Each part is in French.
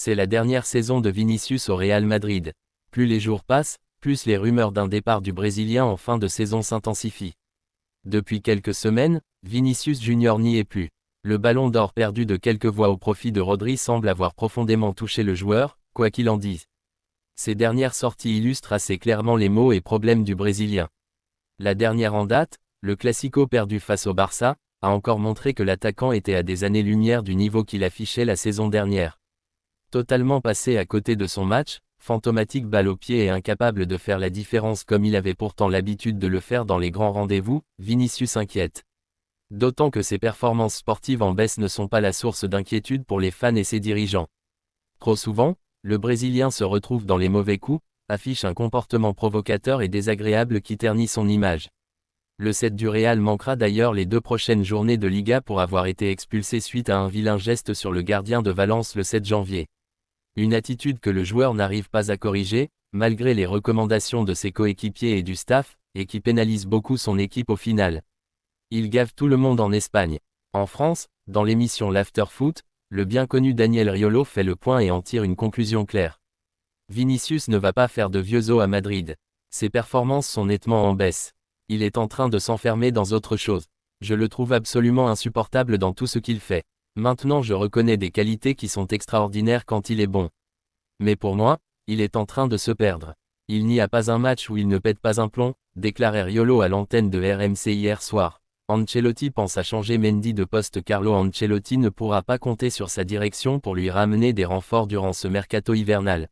C'est la dernière saison de Vinicius au Real Madrid. Plus les jours passent, plus les rumeurs d'un départ du Brésilien en fin de saison s'intensifient. Depuis quelques semaines, Vinicius Junior n'y est plus. Le ballon d'or perdu de quelques voix au profit de Rodri semble avoir profondément touché le joueur, quoi qu'il en dise. Ces dernières sorties illustrent assez clairement les maux et problèmes du Brésilien. La dernière en date, le Classico perdu face au Barça, a encore montré que l'attaquant était à des années-lumière du niveau qu'il affichait la saison dernière. Totalement passé à côté de son match, fantomatique balle au pied et incapable de faire la différence comme il avait pourtant l'habitude de le faire dans les grands rendez-vous, Vinicius inquiète. D'autant que ses performances sportives en baisse ne sont pas la source d'inquiétude pour les fans et ses dirigeants. Trop souvent, le Brésilien se retrouve dans les mauvais coups, affiche un comportement provocateur et désagréable qui ternit son image. Le 7 du Real manquera d'ailleurs les 2 prochaines journées de Liga pour avoir été expulsé suite à un vilain geste sur le gardien de Valence le 7 janvier. Une attitude que le joueur n'arrive pas à corriger, malgré les recommandations de ses coéquipiers et du staff, et qui pénalise beaucoup son équipe au final. Il gave tout le monde en Espagne. En France, dans l'émission l'After Foot, le bien connu Daniel Riolo fait le point et en tire une conclusion claire. Vinicius ne va pas faire de vieux os à Madrid. Ses performances sont nettement en baisse. Il est en train de s'enfermer dans autre chose. Je le trouve absolument insupportable dans tout ce qu'il fait. Maintenant je reconnais des qualités qui sont extraordinaires quand il est bon. Mais pour moi, il est en train de se perdre. Il n'y a pas un match où il ne pète pas un plomb, déclarait Riolo à l'antenne de RMC hier soir. Ancelotti pense à changer Mendy de poste. Carlo Ancelotti ne pourra pas compter sur sa direction pour lui ramener des renforts durant ce mercato hivernal.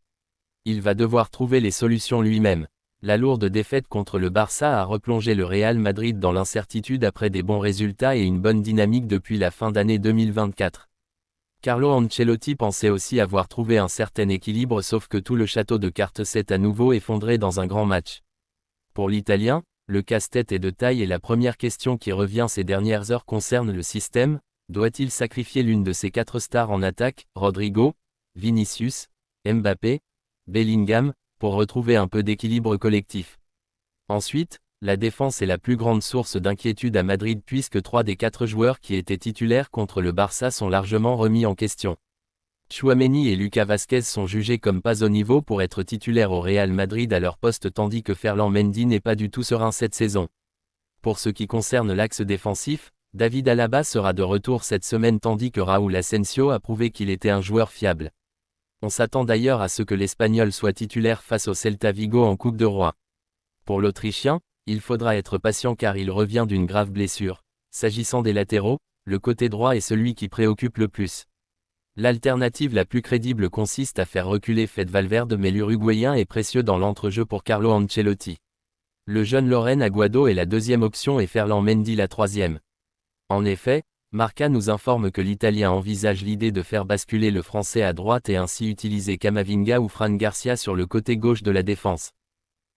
Il va devoir trouver les solutions lui-même. La lourde défaite contre le Barça a replongé le Real Madrid dans l'incertitude après des bons résultats et une bonne dynamique depuis la fin d'année 2024. Carlo Ancelotti pensait aussi avoir trouvé un certain équilibre sauf que tout le château de cartes s'est à nouveau effondré dans un grand match. Pour l'Italien, le casse-tête est de taille et la première question qui revient ces dernières heures concerne le système. Doit-il sacrifier l'une de ses 4 stars en attaque, Rodrigo, Vinicius, Mbappé, Bellingham, pour retrouver un peu d'équilibre collectif? Ensuite, la défense est la plus grande source d'inquiétude à Madrid puisque 3 des 4 joueurs qui étaient titulaires contre le Barça sont largement remis en question. Tchouaméni et Lucas Vazquez sont jugés comme pas au niveau pour être titulaires au Real Madrid à leur poste tandis que Ferland Mendy n'est pas du tout serein cette saison. Pour ce qui concerne l'axe défensif, David Alaba sera de retour cette semaine tandis que Raúl Asensio a prouvé qu'il était un joueur fiable. On s'attend d'ailleurs à ce que l'Espagnol soit titulaire face au Celta Vigo en Coupe de Roi. Pour l'Autrichien, il faudra être patient car il revient d'une grave blessure. S'agissant des latéraux, le côté droit est celui qui préoccupe le plus. L'alternative la plus crédible consiste à faire reculer Fede Valverde mais l'Uruguayen est précieux dans l'entrejeu pour Carlo Ancelotti. Le jeune Loren Aguado est la 2e option et Ferland Mendy la 3e. En effet, Marca nous informe que l'Italien envisage l'idée de faire basculer le Français à droite et ainsi utiliser Camavinga ou Fran Garcia sur le côté gauche de la défense.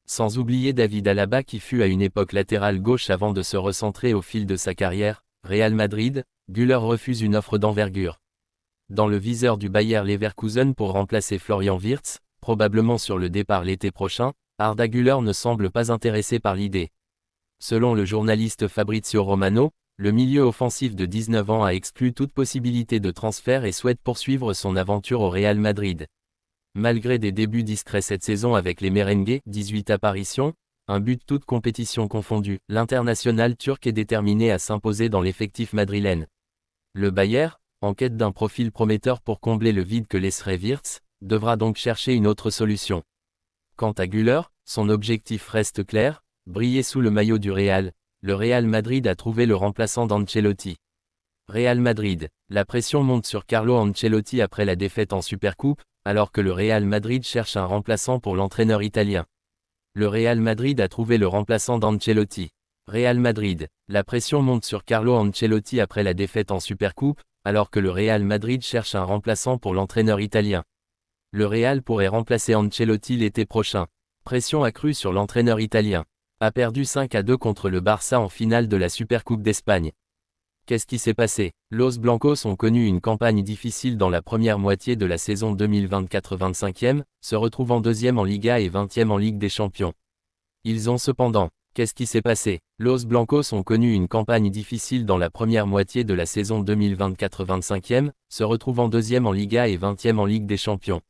Sans oublier David Alaba qui fut à une époque latéral gauche avant de se recentrer au fil de sa carrière. Real Madrid, Güler refuse une offre d'envergure. Dans le viseur du Bayer Leverkusen pour remplacer Florian Wirtz, probablement sur le départ l'été prochain, Arda Güler ne semble pas intéressé par l'idée. Selon le journaliste Fabrizio Romano, le milieu offensif de 19 ans a exclu toute possibilité de transfert et souhaite poursuivre son aventure au Real Madrid. Malgré des débuts discrets cette saison avec les Merengues, 18 apparitions, un but toutes compétitions confondues, l'international turc est déterminé à s'imposer dans l'effectif madrilène. Le Bayer, en quête d'un profil prometteur pour combler le vide que laisserait Wirtz, devra donc chercher une autre solution. Quant à Güler, son objectif reste clair, briller sous le maillot du Real. Le Real Madrid a trouvé le remplaçant d'Ancelotti. Real Madrid, la pression monte sur Carlo Ancelotti après la défaite en Supercoupe, alors que le Real Madrid cherche un remplaçant pour l'entraîneur italien. Le Real Madrid a trouvé le remplaçant d'Ancelotti. Real Madrid, la pression monte sur Carlo Ancelotti après la défaite en Supercoupe, alors que le Real Madrid cherche un remplaçant pour l'entraîneur italien. Le Real pourrait remplacer Ancelotti l'été prochain. Pression accrue sur l'entraîneur italien. A perdu 5-2 contre le Barça en finale de la Supercoupe d'Espagne. Qu'est-ce qui s'est passé? Los Blancos ont connu une campagne difficile dans la première moitié de la saison 2024-25e, se retrouvant 2e en Liga et 20e en Ligue des Champions. Ils ont cependant Qu'est-ce qui s'est passé? Los Blancos ont connu une campagne difficile dans la première moitié de la saison 2024-25e, se retrouvant 2e en Liga et 20e en Ligue des Champions.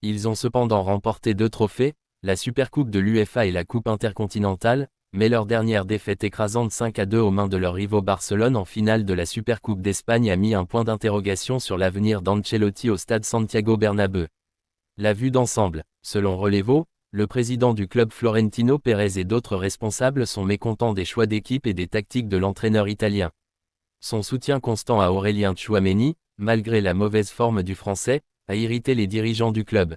Ils ont cependant remporté 2 trophées, la Supercoupe de l'UEFA et la Coupe intercontinentale, mais leur dernière défaite écrasante 5-2 aux mains de leur rivaux Barcelone en finale de la Supercoupe d'Espagne a mis un point d'interrogation sur l'avenir d'Ancelotti au stade Santiago Bernabéu. La vue d'ensemble. Selon Relevo, le président du club Florentino Pérez et d'autres responsables sont mécontents des choix d'équipe et des tactiques de l'entraîneur italien. Son soutien constant à Aurélien Tchouaméni, malgré la mauvaise forme du Français, a irrité les dirigeants du club.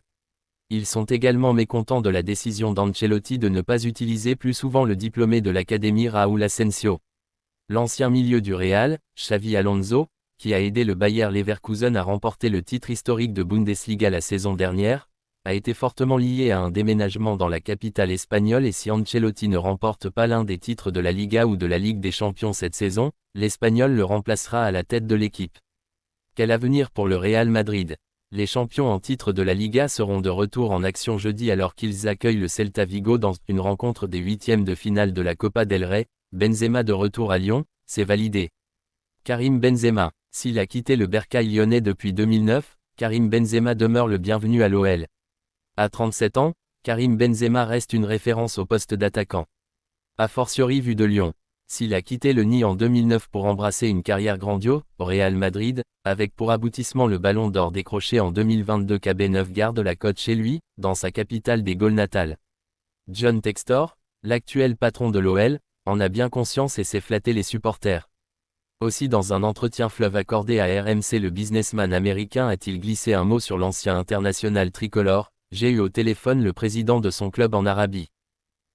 Ils sont également mécontents de la décision d'Ancelotti de ne pas utiliser plus souvent le diplômé de l'académie Raúl Asensio. L'ancien milieu du Real, Xavi Alonso, qui a aidé le Bayer Leverkusen à remporter le titre historique de Bundesliga la saison dernière, a été fortement lié à un déménagement dans la capitale espagnole et si Ancelotti ne remporte pas l'un des titres de la Liga ou de la Ligue des Champions cette saison, l'Espagnol le remplacera à la tête de l'équipe. Quel avenir pour le Real Madrid? Les champions en titre de la Liga seront de retour en action jeudi alors qu'ils accueillent le Celta Vigo dans une rencontre des huitièmes de finale de la Copa del Rey. Benzema de retour à Lyon, c'est validé. Karim Benzema. S'il a quitté le Bercail lyonnais depuis 2009, Karim Benzema demeure le bienvenu à l'OL. À 37 ans, Karim Benzema reste une référence au poste d'attaquant. A fortiori vu de Lyon. S'il a quitté le nid en 2009 pour embrasser une carrière grandiose, au Real Madrid, avec pour aboutissement le ballon d'or décroché en 2022, KB9 garde la cote chez lui, dans sa capitale des Gaules natales. John Textor, l'actuel patron de l'OL, en a bien conscience et sait flatter les supporters. Aussi dans un entretien fleuve accordé à RMC, le businessman américain a-t-il glissé un mot sur l'ancien international tricolore. J'ai eu au téléphone le président de son club en Arabie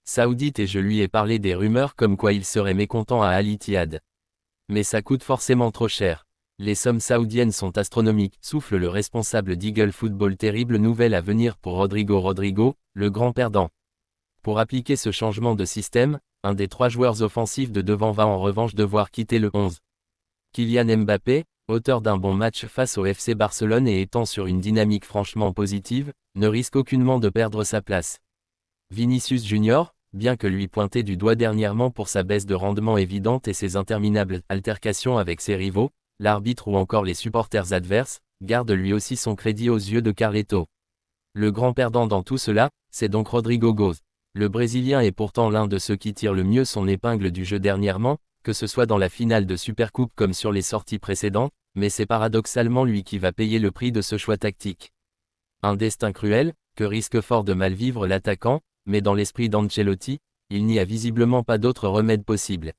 Saoudite et je lui ai parlé des rumeurs comme quoi il serait mécontent à Al Ittihad. Mais ça coûte forcément trop cher. Les sommes saoudiennes sont astronomiques, souffle le responsable d'Eagle Football. Terrible nouvelle à venir pour Rodrigo, le grand perdant. Pour appliquer ce changement de système, un des 3 joueurs offensifs de devant va en revanche devoir quitter le 11. Kylian Mbappé, auteur d'un bon match face au FC Barcelone et étant sur une dynamique franchement positive, ne risque aucunement de perdre sa place. Vinicius Junior, bien que lui pointé du doigt dernièrement pour sa baisse de rendement évidente et ses interminables altercations avec ses rivaux, l'arbitre ou encore les supporters adverses, garde lui aussi son crédit aux yeux de Carleto. Le grand perdant dans tout cela, c'est donc Rodrigo Goes. Le Brésilien est pourtant l'un de ceux qui tirent le mieux son épingle du jeu dernièrement, que ce soit dans la finale de Supercoupe comme sur les sorties précédentes, mais c'est paradoxalement lui qui va payer le prix de ce choix tactique. Un destin cruel, que risque fort de mal vivre l'attaquant, mais dans l'esprit d'Ancelotti, il n'y a visiblement pas d'autre remède possible.